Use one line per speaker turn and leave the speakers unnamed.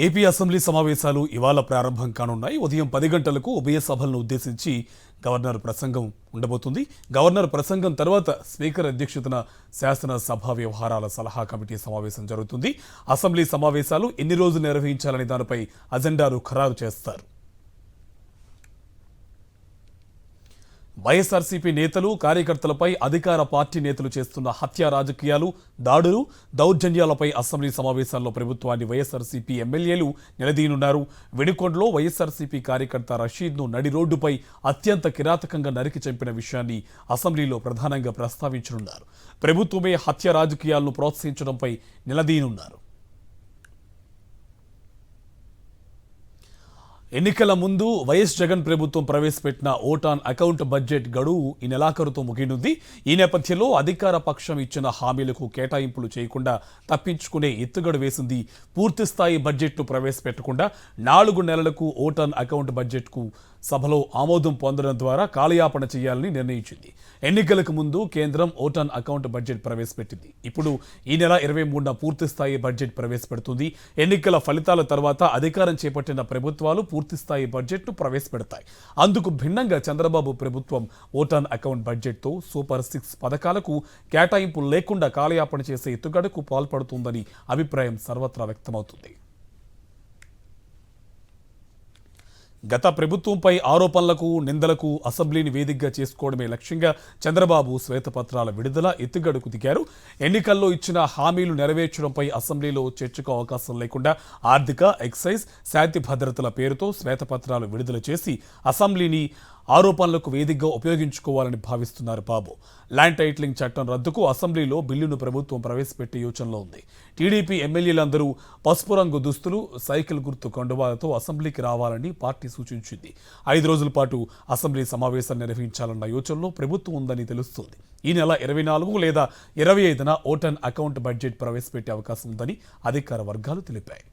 AP assembly సమావేశాలు ఇవాళ ప్రారంభం కానున్నాయి. ఉదయం 10 గంటలకు ఉభయ సభలను ఉద్దేశించి గవర్నర్ ప్రసంగం ఉండబోతుంది. గవర్నర్ ప్రసంగం తర్వాత స్పీకర్ అధ్యక్షతన శాసనసభ వ్యవహారాల సలహా కమిటీ సమావేశం జరుగుతుంది. అసెంబ్లీ సమావేశాలు ఎన్ని రోజులు నిర్వహించాలనే దానిపై అజెండాను ఖరారు చేస్తారు. వైఎస్ఆర్సీపీ నేతలు కార్యకర్తలపై అధికార పార్టీ నేతలు చేస్తున్న హత్య రాజకీయాలు, దాడులు, దౌర్జన్యాలపై అసెంబ్లీ సమావేశాల్లో ప్రభుత్వాన్ని వైఎస్ఆర్సీపీ ఎమ్మెల్యేలు నిలదీయనున్నారు. వెనుకొండలో వైఎస్ఆర్సీపీ కార్యకర్త రషీద్ను నడి రోడ్డుపై అత్యంత కిరాతకంగా నరికి చంపిన విషయాన్ని అసెంబ్లీలో ప్రధానంగా ప్రస్తావించనున్నారు. ప్రభుత్వమే హత్య రాజకీయాలను ప్రోత్సహించడంపై నిలదీయనున్నారు. ఎన్నికల ముందు వైఎస్ జగన్ ప్రభుత్వం ప్రవేశపెట్టిన ఓట్ ఆన్ అకౌంట్ బడ్జెట్ గడువు ఈ నెలాఖరుతో ముగినుంది. ఈ నేపథ్యంలో అధికార పక్షం ఇచ్చిన హామీలకు కేటాయింపులు చేయకుండా తప్పించుకునే ఎత్తుగడ వేసింది. పూర్తిస్థాయి బడ్జెట్ను ప్రవేశపెట్టకుండా 4 నెలలకు ఓట్ ఆన్ అకౌంట్ బడ్జెట్కు సభలో ఆమోదం పొందడం ద్వారా కాలయాపన చేయాలని నిర్ణయించింది. ఎన్నికలకు ముందు కేంద్రం ఓట్ ఆన్ అకౌంట్ బడ్జెట్ ప్రవేశపెట్టింది. ఇప్పుడు ఈ నెల 23న పూర్తిస్థాయి బడ్జెట్ ప్రవేశపెడుతుంది. ఎన్నికల ఫలితాల తర్వాత అధికారం చేపట్టిన ప్రభుత్వాలు పూర్తిస్థాయి బడ్జెట్ను ప్రవేశపెడతాయి. అందుకు భిన్నంగా చంద్రబాబు ప్రభుత్వం ఓట్ ఆన్ అకౌంట్ బడ్జెట్తో సూపర్ 6 పథకాలకు కేటాయింపులు లేకుండా కాలయాపన చేసే ఎత్తుగడకు పాల్పడుతుందని అభిప్రాయం సర్వత్రా వ్యక్తమవుతుంది. గత ప్రభుత్వంపై ఆరోపణలకు, నిందలకు అసెంబ్లీని వేదికగా చేసుకోవడమే లక్ష్యంగా చంద్రబాబు శ్వేతపత్రాల విడుదల ఎత్తుగడకు దిగారు. ఎన్నికల్లో ఇచ్చిన హామీలు నెరవేర్చడంపై అసెంబ్లీలో చర్చకు అవకాశం లేకుండా ఆర్థిక, ఎక్సైజ్, శాంతి భద్రతల పేరుతో శ్వేతపత్రాలు విడుదల చేసి అసెంబ్లీని ఆరోపణలకు వేదికగా ఉపయోగించుకోవాలని భావిస్తున్నారు బాబు. ల్యాండ్ టైటిలింగ్ చట్టం రద్దుకు అసెంబ్లీలో బిల్లును ప్రభుత్వం ప్రవేశపెట్టే యోచనలో ఉంది. టీడీపీ ఎమ్మెల్యేలందరూ పసుపు రంగు దుస్తులు, సైకిల్ గుర్తు కండువాలతో అసెంబ్లీకి రావాలని పార్టీ సూచించింది. 5 రోజుల పాటు అసెంబ్లీ సమావేశాలు నిర్వహించాలన్న యోచనలో ప్రభుత్వం ఉందని తెలుస్తోంది. ఈ నెల 24 లేదా 25న ఓట్ ఆన్ అకౌంట్ బడ్జెట్ ప్రవేశపెట్టే అవకాశం ఉందని అధికార వర్గాలు తెలిపాయి.